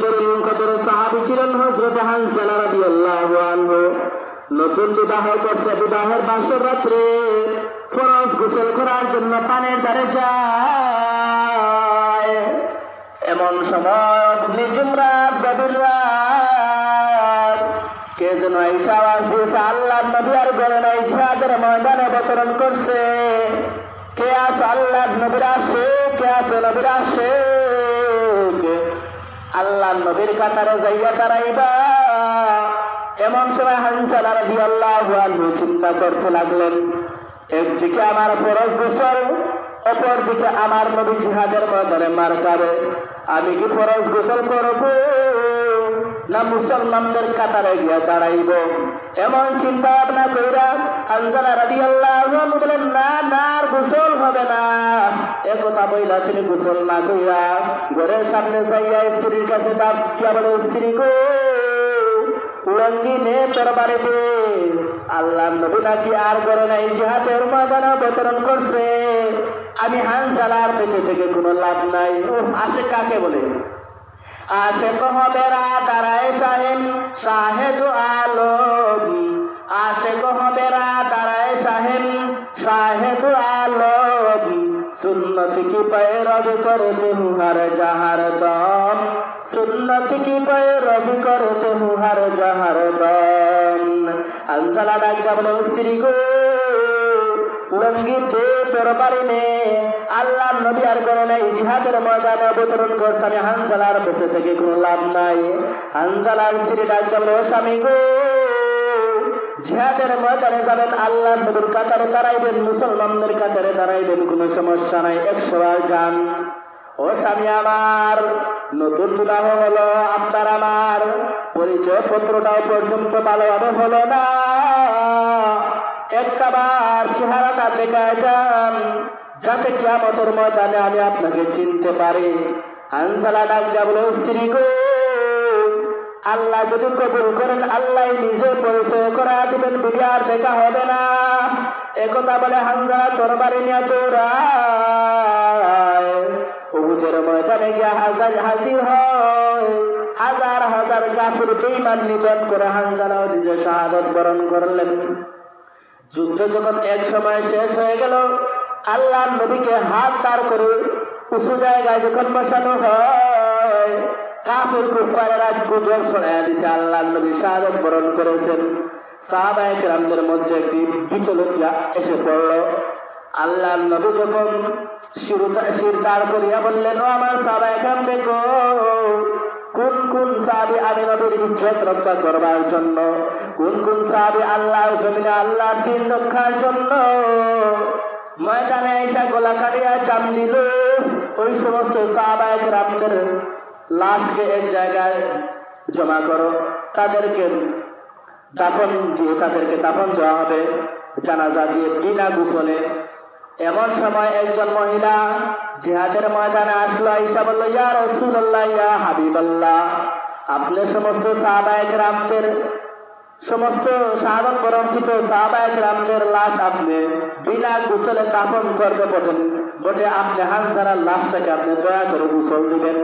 তরুণ কদর সাহাবী ছিলেন হযরত হানজালা রাদিয়াল্লাহু আনহু। নতুন বিবাহ করছে, বিবাহের বাসর রাত্রে ফরজ গোসল করার জন্য পানির ধারে যায়। এমন সময় নিজুম রাত, গভীর রাত, কে যেন আয়েশা আওয়াজ দিয়েছে, আল্লাহর নবী আর ঘরে নাই, জিহাদের ময়দানে অবতরণ করছে। কে আছে? আল্লাহর নবীর আশিক, কে আছে নবীর আশিক? আল্লাহর নবীর কাতারে যাইয়া দাঁড়াইবা। এমন সময় হানজালা রাদিয়াল্লাহু আনহু চিন্তা করতে লাগলেন, একদিকে আমার ফরজ গোসল, অপরদিকে আমার নবী জিহাদের ময়দানে মার খাবে। আমি কি ফরজ গোসল করব না মুসলমানদের কাতারে গিয়া দাঁড়াইব? এমন চিন্তা ভাবনা কইরা হানজালা রাদিয়াল্লাহু আনহু বলেন, না না, আর গোসল হবে না। একথা বইলা তিনি গোসল না কইরা ঘরের সামনে যাইয়া স্ত্রীর কাছে ডাক দিয়া বলে, স্ত্রী গো, লঙ্গি নে তোর বাড়িতে। আল্লাহর নবী নাকি আর করে নাই, জিহাদের ময়দানে অবতরণ করছে। আমি হানজালার পেছনে থেকে কোনো লাভ নাই। ও আশিক কাকে বলে? আশিক হবে রাতারায় শাহেদ, শাহেদ আলম। আশিক হবে রাতারায় শাহেদ, শাহেদ আলম। সুন্নত কি पैरवी करते हूँ हर जहर दम, सुन्नत की पैरवी करते हूँ हर जहर दम। হানজালা ডাকা বলে, স্ত্রী গো, লঙ্গি দে তোর বাড়ি নে। আল্লাহর নবী আর করে নাই, জিহাদের ময়দানে অবতরণ করছে। আমি হানজালার বসে থেকে কোনো লাভ নাই। হানজালার স্ত্রী ডাকা বলে, ও স্বামী গো, জিহাদের ময়দানে যাবেন, আল্লাহর নবীর কাতারে দাঁড়াইবেন, মুসলমানদের কাতারে দাঁড়াইবেন, কোনো সমস্যা নাই, 100 বার যান। ও স্বামী আমার, নতুন বিবাহ হলো, আপনার আমার পরিচয় পত্রটাও পর্যন্ত ভালোভাবে হলো না। একটা বার চেহারাটা দেখায় যান, যাতে কিয়ামতের ময়দানে আমি আপনাকে চিনতে পারি। হানজালা ডাক দিয়া বলে, স্ত্রী গো, আল্লাহ যদি কবুল করেন, আল্লাহ নিজে পরিচয় করা দিবেন, বিয়ার দেখা হবে না। একথা বলে হানজালা তরবারি নিয়ে দৌড়ায়। উহুদের ময়দানে গিয়া হাজির হয়। হাজার হাজার কাফির বেঈমান নিধন করে হানজালাও নিজে শাহাদাত বরণ করলেন। যুদ্ধ যখন এক সময় শেষ হয়ে গেল, আল্লাহর নবীকে হাত দাঁড় করে উঁচু জায়গায় যখন বসানো হয়, কাফির কুফারেরা গুজব ছড়াইয়া দিছে আল্লাহর নবী শাহাদাত বরণ করেছেন। সাহাবায়ে কেরামদের মধ্যে একটি বিচলতা এসে পড়ল। আল্লাহর নবী যখন শির দাঁড় করিয়া বললেন, ও আমার সাহাবায়ে কেরাম, দেখো কোন কোন সাহাবী আমি নবীর ইজ্জত রক্ষা করবার জন্য, কোন কোন সাহাবী আল্লাহর জমিনে আল্লাহর দ্বীন রক্ষার জন্য ময়দানে এসে গলা কাটিয়া জান দিল। ওই সমস্ত সাহাবায়ে কেরামদের লাশকে এক জায়গায় জমা করো, তাদেরকে দাফন দিয়ে তাদেরকে দাফন দেওয়া হবে জানাজা দিয়ে বিনা গোসলে। এমন সময় একজন মহিলা জিহাদের ময়দানে আসলো, আয়েশা বলল, ইয়া রাসূলুল্লাহ, ইয়া হাবিবাল্লাহ, আপনি সমস্ত সাহাবায়ে কেরামদের, সমস্ত শাহাদাত বরণকৃত সাহাবায়ে কেরামদের লাশ আপনি বিনা গোসলে দাফন করবে বটে, আপনি হানজালার লাশটাকে আপনি দয়া করে গোসল দিবেন।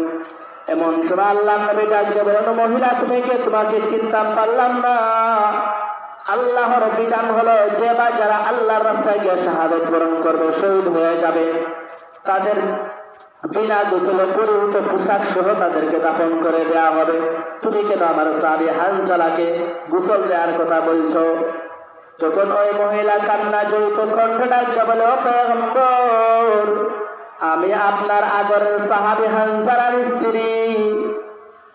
এমন সময় আল্লাহর নবী ডাক দিয়ে বলেন, মহিলা তুমি কে? তোমাকে চিনতে পারলাম না। আল্লাহর বিধান হলো, যে বা যারা আল্লাহর রাস্তায় গিয়ে শাহাদাত বরণ করবে, শহীদ হয়ে যাবে, তাদের বিনা গোসলে পরিহিত পোশাক সহ তাদেরকে দাফন করে দেওয়া হবে। তুমি কেন আমার সাহাবী হানজালাকে গোসল দেওয়ার কথা বলছো? তখন ওই মহিলা কান্না জড়িত কণ্ঠে ডাক দিয়ে বলে, ও পয়গম্বর, আমি আপনার আদরের সাহাবী হানজালার স্ত্রী।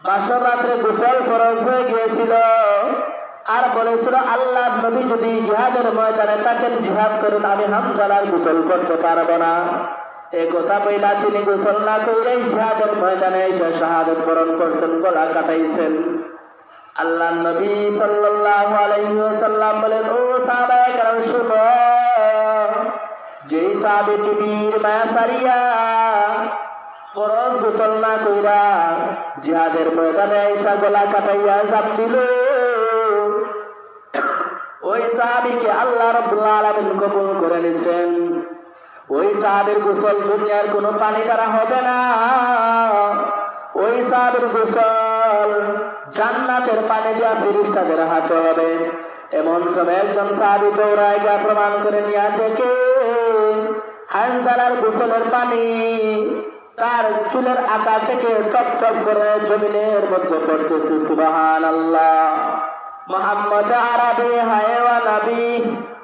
বাসর রাত্রে গোসল ফরজ হয়ে গিয়েছিল, আর বলেছিল আল্লাহর নবী যদি জিহাদের ময়দানে থাকেন, জিহাদ করুন, আমি হানজালার গোসল করতে পারবো না। এই কথা বইলা তিনি গোসল না করে জিহাদের ময়দানে এসে শাহাদাত বরণ করছেন, গলা কাটাইছেন। আল্লাহর নবী সাল্লাল্লাহু আলাইহি ওয়াসাল্লাম বলেন, ও সাহাবায়ে কেরাম শুনো, যেই সাহাবী বীর মায়া সারিয়া ফরজ গোসল না কইরা জিহাদের ময়দানে এসে গলা কাটাইয়া জান দিল, ওই সাহাবীকে আল্লাহ রাব্বুল আলামিন কবুল করে নিছেন। ওই সাহাবীর গোসল দুনিয়ার কোনো পানি দ্বারা হবে না, ওই সাহাবীর গোসল জান্নাতের পানি দিয়া ফেরেশতাদের হাতে হবে। এমন সময় একজন সাহাবী দৌড়ায় গিয়ে প্রমাণ করে নিয়ে দেখে হানজালার গোসলের পানি তার চুলের আকা থেকে টপ টপ করে জমিনের মধ্যে পড়তেছে। সুবহানাল্লাহ। মোহাম্মদ আরবি হায়ওয়া নবী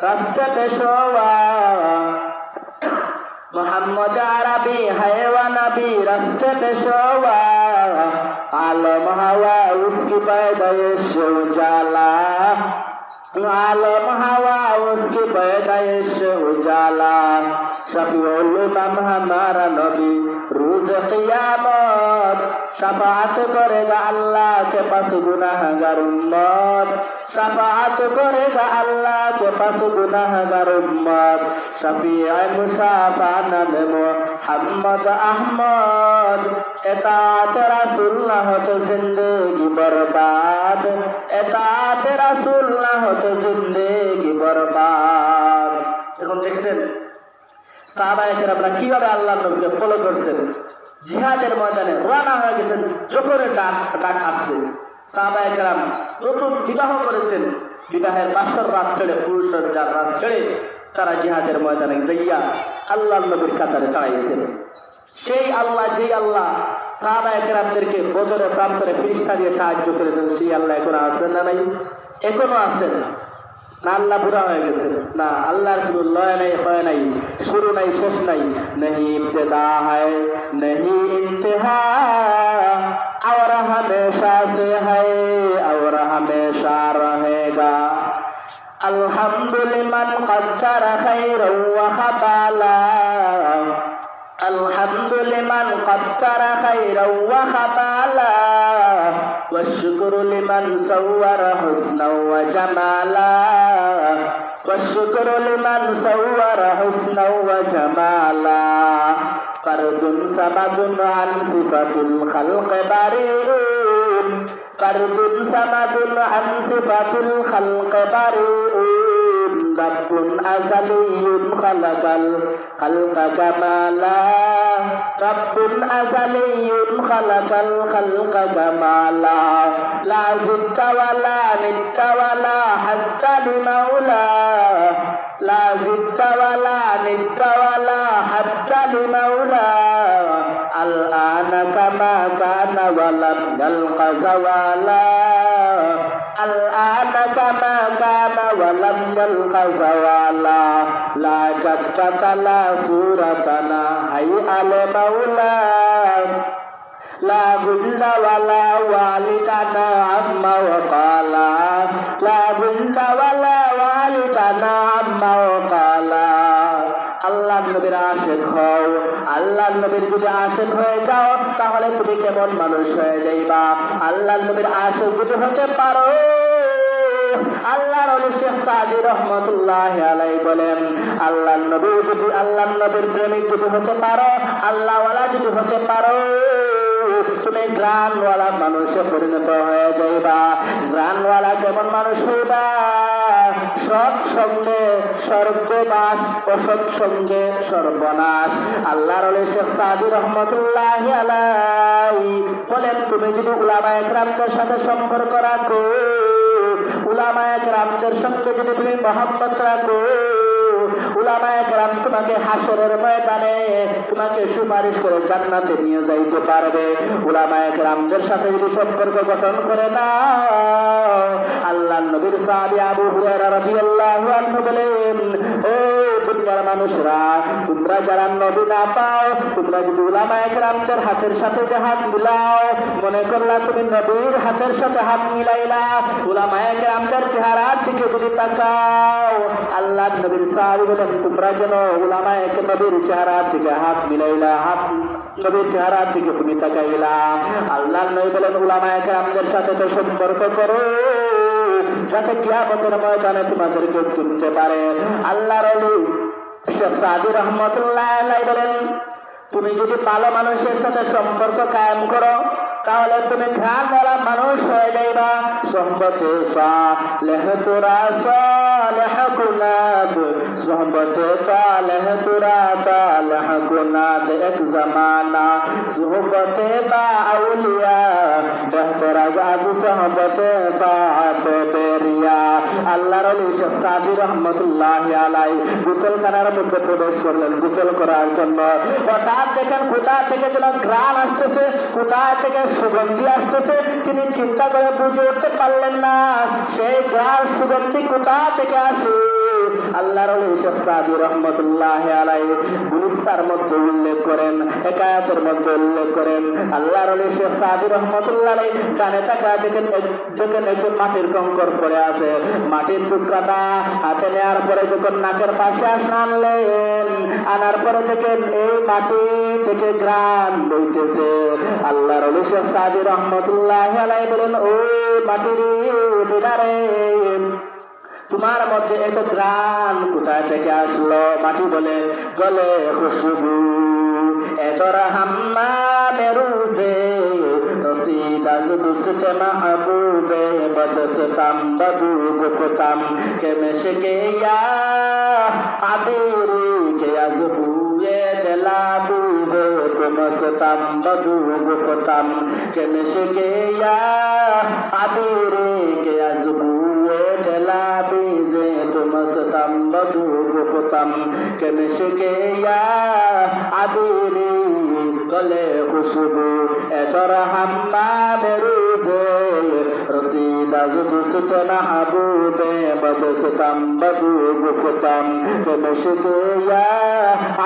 রাস্তা পেশোয়া, मोहम्मद अरबी हैवा नबी रस्ते पेशवा, आलम हवा उसकी पैदाइश उजाला, आलम हवा उसकी पैदाइश उजाला, शफीउल उम्म हमारा नबी रोज क़ियामत शफाअत करेगा अल्लाह के पास गुनाहगार उम्मत, शफाअत करेगा अल्लाह के पास गुनाहगार उम्मत, शफीए मुशाफा नाम मोहम्मद अहमद, एतात रसूल ना हो तो जिंदगी बर्बाद, एतात रसूल ना हो तो जिंदगी बर्बाद। এখন দেখছেন সাহাবায়ে কেরামরা কিভাবে আল্লাহর নবীকে ফলো করছেন, জিহাদের ময়দানে রওনা হয়ে গেছেন, যখন ডাক আসছে। সাহাবায়ে কেরাম নতুন বিবাহ করেছেন, বিবাহের বাসর রাত ছেড়ে পুরুষের রাত ছেড়ে তারা জিহাদের ময়দানে যাইয়া আল্লাহর নবীর কাতারে দাঁড়াইছেন। সেই আল্লাহ, যেই আল্লাহ সাহাবায়ে কেরামদেরকে বদরের প্রান্তরে ফেরেশতা দিয়ে সাহায্য করেছেন, সেই আল্লাহ এখনো আছেন না নাই? এখনো আছেন না? আল্লাহ বুড়া হয়ে গেছে না? আল্লাহর কোনো লয় নাই, হয় নাই, শুরু নাই, শেষ নাই, नहीं इब्तिदा है नहीं इंतहा, और हमेशा से है और हमेशा रहेगा। अल्हम्दुलिल्लाह क़द्दर खैरन व ख़बाला, अल्हम्दुलिल्लाह क़द्दर खैरन व ख़बाला, वश्कुरु लिमन सव्वर हुस्नन व जमाला, वश्कुरु लिमन सव्वर हुस्नन व जमाला, फर्दुन समदुन अन सिफतिल खल्क़ बरीउन, फर्दुन समदुन अन सिफतिल खल्क़ बरीउन, रब्बुन अज़लियुन खलक़ल खल्क़ कमाला, रब्बुन अज़लियुन खलक़ल खल्क़ कमाला, ला ज़िद्दा वला निद्दा वला हद्दा लिमौला, ला ज़िद्दा वला निद्दा वला हद्दा लिमौला, الآن كما كان ولم يلق زوالا, الآن كما كان ولم يلق زوالا, لا جدة لا صورتنا هيئ المولى, لا بد ولا والدنا عما وقالا, لا بد ولا والدنا عما وقالا। আল্লাহ নবীর আশিক হও, আল্লাহ নবীর যদি আশিক হয়ে যাও তাহলে তুমি কেমন মানুষ হয়ে যাইবা। আল্লাহ নবীর আশিক যদি হতে পারো, আল্লাহর ওলি শেখ সাদি রহমাতুল্লাহি আলাইহি বলেন, আল্লাহ নবী যদি, আল্লাহ নবীর প্রেমিক যদি হতে পারো, আল্লাহওয়ালা যদি হতে পারো, তুমি গ্রানওয়ালা মানুষে পরিণত হয়ে যাইবা। গ্রানওয়ালা কেমন মানুষ হইবা? সৎসঙ্গে স্বর্গবাস, অসৎসঙ্গে সর্বনাশ। আল্লাহর ওলি শেখ সাদি রহমাতুল্লাহি আলাইহি বলেন, তুমি যদি উলামায়ে কেরামদের সাথে সম্পর্ক রাখো, উলামায়ে কেরামদের সঙ্গে যদি তুমি মহব্বত রাখো, উলামায়ে কেরাম তোমাকে হাসরের ময়দানে তোমাকে সুপারিশ করে জান্নাতে নিয়ে যাইতে পারবে। উলামায়ে কেরামদের সাথে যদি সম্পর্ক গঠন করে না, আল্লাহর নবীর সাহাবী আবু হুরায়রা রাদিয়াল্লাহু আনহু বলেন, ও দুনিয়ার মানুষরা, তোমরা যারা নবী না পাও, তোমরা যদি উলামায়ে কেরামদের হাতের সাথে যে হাত মিলাও, মনে করলা তুমি নবীর হাতের সাথে হাত মিলাইলা, উলামায়ে কেরামদের চেহারার দিকে যদি তাকাও, আল্লাহর নবীর সাহাবী বলেন, তোমরা যেন উলামায়ে নবীর চেহারার দিকে হাত মিলাইলা, হাত নবীর চেহারার দিকে তুমি তাকাইলা। আল্লাহর নবী বলেন, উলামায়ে কেরামদের সাথে তো সম্পর্ক করো যাতে কিয়ামতের ময়দানে তোমাদেরকে চিনতে পারে। আল্লাহর ওলি শেখ সাদি রাহমাতুল্লাহি আলাইহি বলেন, তুমি যদি ভালো মানুষের সাথে সম্পর্ক কায়েম করো, তাহলে তুমি ঘ্রাণওয়ালা মানুষ হয়ে যাইবা। সোহবতে সালেহ তুরা সালেহ কুনাত, সোহবতে তালেহ তুরা তালেহ কুনাত এক জমানা, সোহবতে তা আউলিয়া বেহতর আজাদ সোহবতে তাআত বেরিয়া। আল্লাহর ওলি শেখ সাদি রহমতুল্লাহি আলাইহি গোসলখানার মধ্যে প্রবেশ করলেন গোসল করার জন্য। হঠাৎ দেখেন কোথা থেকে যেন ঘ্রাণ আসতেছে, কোথা থেকে সুগন্ধি আসতেছে। তিনি চিন্তা করে বুঝে উঠতে পারলেন না সেই ঘ্রাণ সুগন্ধি কোথা থেকে আসে। আল্লাহর ওলি শেখ সাদি রহমতুল্লাহি আলাইহি গুলিস্তার মধ্যে উল্লেখ করেন, হেকায়াতের মধ্যে উল্লেখ করেন। আল্লাহর ওলি শেখ সাদি রহমতুল্লাহি আলাইহি কানে তাকা দেখেন একটু মাটির কঙ্কর পড়ে আছে। মাটির টুকরাটা হাতে নেওয়ার পরে যখন নাকের পাশে আনলেন, আনার পরে দেখেন এই মাটি থেকে ঘ্রাণ বইতেছে। আল্লাহর ওলি শেখ সাদি রহমতুল্লাহি আলাইহি বলেন, ও মাটির দিদারে, তোমার মধ্যে এত ঘ্রাণ কোথায় থেকে আসলো? মাটি বলে, গলে খুশবু এতর হাম্মা মেরুজে রসিদাজ দুসতে মাহবুবে বদসতাম বদু গুকতাম কে মেশকে ইয়া আবিরি কে আজবুয়ে তেলাবুজে তুমসতাম বদু গুকতাম কে মেশকে ইয়া আবিরি কে আজবুয়ে তেলাবুজে তুমসতাম বদু গুকতাম কে মেশকে ইয়া আবিরি গলে খুশবু এতর হাম্মা বেরুজে রসিদাজ দুসতে মাহবুবে বদসতাম বদু গুকতাম কে মেশকে ইয়া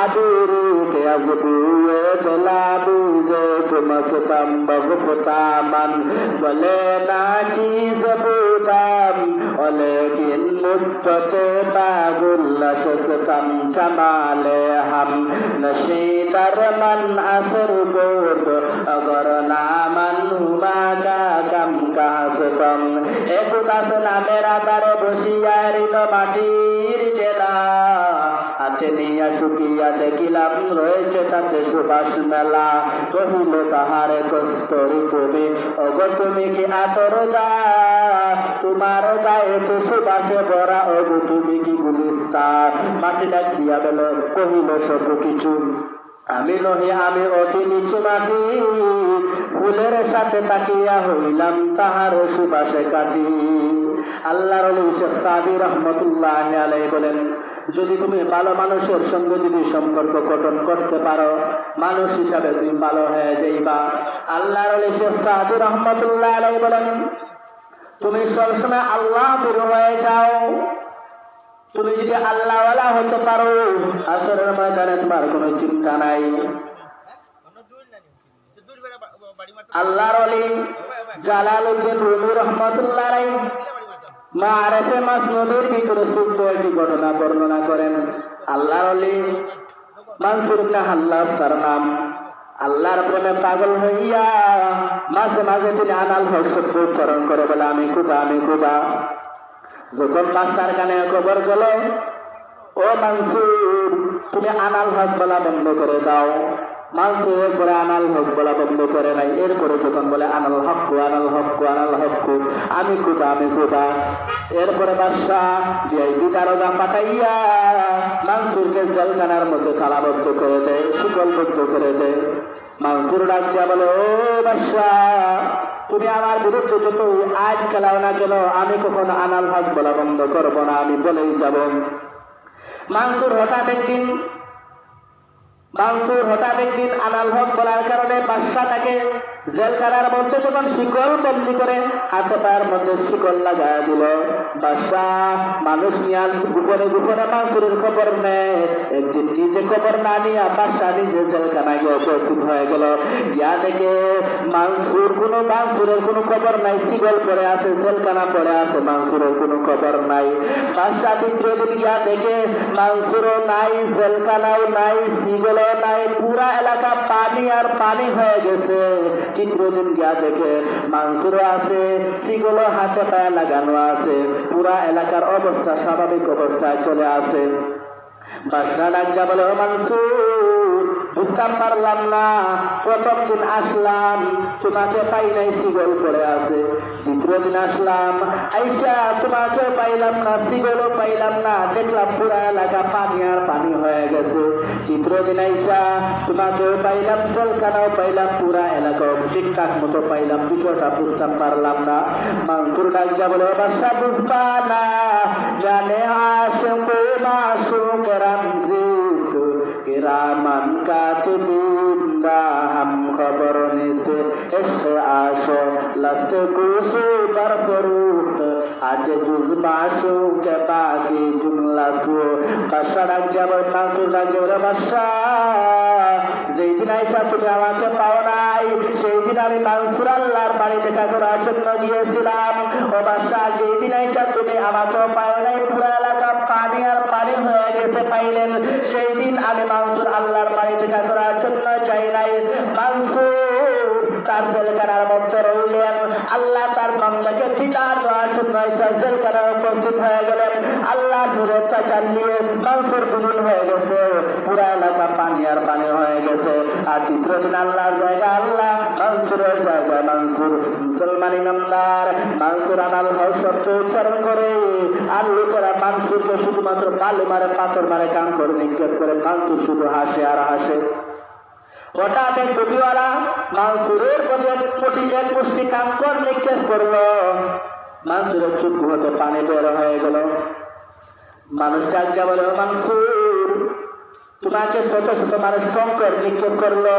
আবিরি কে আজবুয়ে তেলাবুজে তুমসতাম বগুকতামান বলে না চিজ বুতাম ওলেকিন মুদ্দতে বাগুল্লা শসতাম চামালে হাম নশীদার मन असर गोद अगर नामन हुमा का कम कासतम एक उदास नामेरा तारे बसियारित माटिर टेला হাতে নিয়া শুকিয়া দেখিলাম রয়েছে তাতে সুবাস মেলা। কহিল তাহারে কস্তরি তুমি অগ তুমি কি আতর দা, তোমার গায়ে তো সুবাসে ভরা অগ তুমি কি গুলিস্তান। মাটিটা দিয়া বেল কহিল সব কিছু আমি নহি আমি অতি নিচু মাটি, ফুলের সাথে তাকিয়া হইলাম তাহার সুবাসে কাটি। আল্লাহর ওলি শেখ সাদি রহমতুল্লাহি আলাইহি বলেন, যদি তুমি ভালো মানুষের সঙ্গে যদি সম্পর্ক গঠন করতে পারো, মানুষ হিসাবে তুমি ভালো হয়ে যাইবা। আল্লাহর ওলি শেখ সাদি রহমতুল্লাহি আলাইহি বলেন, তুমি সবসময় আল্লাহ প্রিয় হয়ে যাও। তুমি যদি আল্লাহওয়ালা হতে পারো, আসরের ময়দানে তোমার কোনো চিন্তা নাই। আল্লাহর ওলি জালালউদ্দিন রুমি রাহমাতুল্লাহ আলাইহি মাআরিফে মাসনুদের ভিতরে ছোট্ট একটি ঘটনা বর্ণনা করেন। আল্লাহর ওলি মানসুর ইবনে হাল্লাস তার নাম। আল্লাহর প্রেমে পাগল হইয়া মাঝে মাঝে তিনি আনাল হক শব্দ উচ্চারণ করে বলে, আমি খুদা আমি খুদা। যখন বাদশার কানে খবর গেল, ও মানসুর তুমি আনাল হক বলা বন্ধ করে দাও। মানসুর একবারে আনাল হক বলা বন্ধ করে নাই। এরপরে যখন বলে আনাল হক আনাল হক আনাল হক, আমি খুদা আমি খুদা। এরপরে বাদশাহ ভিআইপি দারোগা পাঠাইয়া মানসুরকে জেলখানার মধ্যে তালাবদ্ধ করে দেয়, শিকলবদ্ধ করে দেয়। মানসুর ডাক দিয়া বলে, ও বাদশাহ তুমি আমার বিরুদ্ধে যত আজ খেলাও না কেন, আমি কখনো আনাল হক বলা বন্ধ করবো না, আমি বলেই যাব। মানসুর হঠাৎ একদিন আনাল হক বলার কারণে বাদশাহ তাকে জেলখানার মধ্যে যখন শিকল বন্দি করে হাতে পায়ের মধ্যে শিকল লাগায় দিল। বাদশাহ মানুষ নিয়ে গোপনে গোপনে মানসুরের খবর নেয়। একদিন নিজে খবর না নিয়ে বাদশাহ নিজে জেলখানায় গিয়ে উপস্থিত হয়ে গেল। গিয়া দেখে মানসুরের কোনো খবর নাই, শিকল পড়ে আছে, জেলখানা পড়ে আছে, মানসুরের কোনো খবর নাই। বাদশাহ দ্বিতীয় দিন গিয়া দেখে মানসুরও নাই, জেলখানাও নাই, শিকলও নাই, পুরা এলাকা পানি আর পানি হয়ে গেছে। তৃতীয় দিন গিয়া দেখে মানসুরও আছে, শিকলও হাতে পায়ে লাগানো আছে, পুরা এলাকার অবস্থা স্বাভাবিক অবস্থায় চলে আসে। বাদশাহ ডাক দিয়া বলে, ও মানসুর বুঝতাম পারলাম না। প্রথম দিন আসলাম, তোমাকে পাই নাই, সিগল পড়ে আছে। দ্বিতীয় দিন আসলাম, আইসা তোমাকে পাইলাম না, সিগলও পাইলাম না, দেখলাম পুরা এলাকা পানি আর পানি হয়ে গেছে। তৃতীয় দিন আইসা তোমাকেও পাইলাম, জলখানাও পাইলাম, পুরা এলাকাও ঠিকঠাক মতো পাইলাম, বিষয়টা বুঝতাম পারলাম না। মানসুর ডাক দিয়া বলে, বাদশা বুঝবা না, জানে আশিকু মাশুকের আমজিস্ত কিরামান কাতিবিন दा हम खबर निस्ते इश्क आशो लस्ते कुसु पर फरूख्त आज जुज माशु के बाकी जुमला सु बादशाह ডাক দিয়া বলে, মানসুর ডাক দিয়া বলে, বাদশাহ যেই দিন আইসা তুমি আমাকে পাও নাই, সেই দিন আমি মানসুর আল্লাহর বাড়ি দেখা করার জন্য গিয়েছিলাম। ও বাদশাহ, যেই দিন আইসা তুমি আমাকেও পাও নাই, পুরো এলাকা পানি আর পানি হয়ে গেছে পাইলেন, সেই দিন আমি মানসুর আল্লাহর বাড়ি দেখা করার জন্য যাই নাই। মানসুর তার জেলখানার মধ্যে রইলেন। আল্লাহ তার বান্দাকে ফিতা দেওয়ার জন্য জেলখানায় উপস্থিত হয়ে গেলেন। আল্লাহ নূরের তাজাল্লিয়ে মানসুর গুণুন হয়ে গেছে, পুরা এলাকা পানি আর পানি হয়ে গেছে। আর তৃতীয় দিন আল্লাহর জায়গা আল্লাহ, মানসুরের জায়গায় মানসুর। মুসলমান ইমানদার মানসুর আনাল হক শব্দ উচ্চারণ করে, আর লোকেরা মানসুরকে শুধুমাত্র বালু মারে, পাথর মারে, কাম করে নিক্ষেপ করে। মানসুর শুধু হাসে আর হাসে। হঠাৎ এক টুপিওয়ালা মানসুরের প্রতি এক মুষ্টি কাঙ্কর নিক্ষেপ করলো। মানসুরের চুপ হতে পানি বের হয়ে গেল। মানুষ ডাক দিয়া বলে, মানসুর তোমাকে শত শত মানুষ কঙ্কর নিক্ষেপ করলো,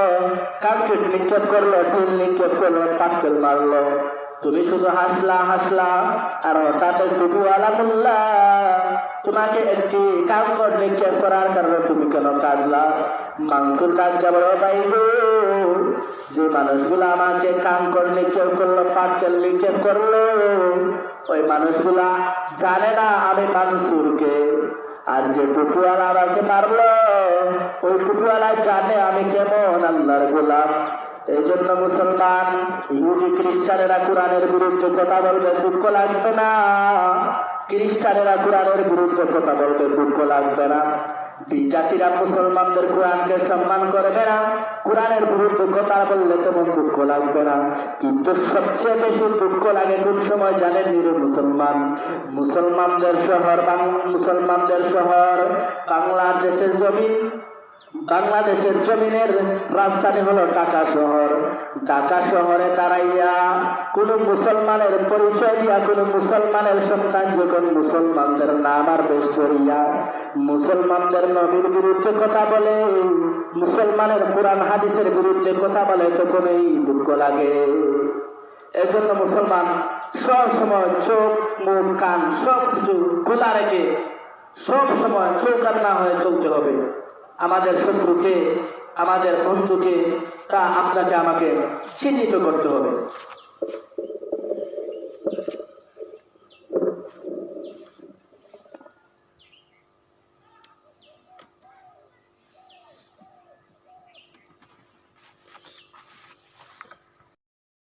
কাঙ্কিট নিক্ষেপ করলো, ঢিল নিক্ষেপ করলো, পাটকেল মারলো, তুমি শুধু হাসলা হাসলা। আর হঠাৎ টুপিওয়ালা মোল্লা তোমাকে একটি কাঙ্কর নিক্ষেপ করার কারণে তুমি কেন কাঁদলা? মানসুর ডাক দিয়া বলে, ভাই গো, যে মানুষগুলো আমাকে কাঙ্কর নিক্ষেপ করলো, পাটকেল নিক্ষেপ করলো, ওই মানুষগুলা জানে না আমি মানসুরকে। আর যে টুপিওয়ালা আমাকে মারলো, ওই টুপিওয়ালা জানে আমি কেমন আল্লাহর গোলাম। এই জন্য মুসলমান, ইহুদি খ্রিস্টানেরা কোরআনের বিরুদ্ধে কথা বলবে, দুঃখ লাগবে না। খ্রিস্টানেরা কোরআনের বিরুদ্ধে কথা বলবে, দুঃখ লাগবে না। বিজাতিরা মুসলমানদের কোরআনকে সম্মান করবে না, কোরআনের বিরুদ্ধে কথা বললে তেমন দুঃখ লাগবে না। কিন্তু সবচেয়ে বেশি দুঃখ লাগে কোন সময় জানেন নিরে মুসলমান? মুসলমানদের শহর বাংলাদেশের জমিন। বাংলাদেশের জমিনের রাজধানী হলো ঢাকা শহর। ঢাকা শহরে দাঁড়াইয়া কোন মুসলমানের পরিচয় দিয়া কোন মুসলমানের সন্তান যখন মুসলমানদের নাম আর বেশ করিয়া মুসলমানদের নবীর বিরুদ্ধে কথা বলে, মুসলমানের কোরআন হাদিসের বিরুদ্ধে কথা বলে, তখন এই দুঃখ লাগে। এজন্য মুসলমান সব সময় চোখ, মুখ, কান সবকিছু খোলা রেখে সব সময় চৌকাট না হয়ে চলতে হবে। আমাদের শত্রুকে, আমাদের বন্ধুকে তা আপনাকে আমাকে চিহ্নিত করতে হবে।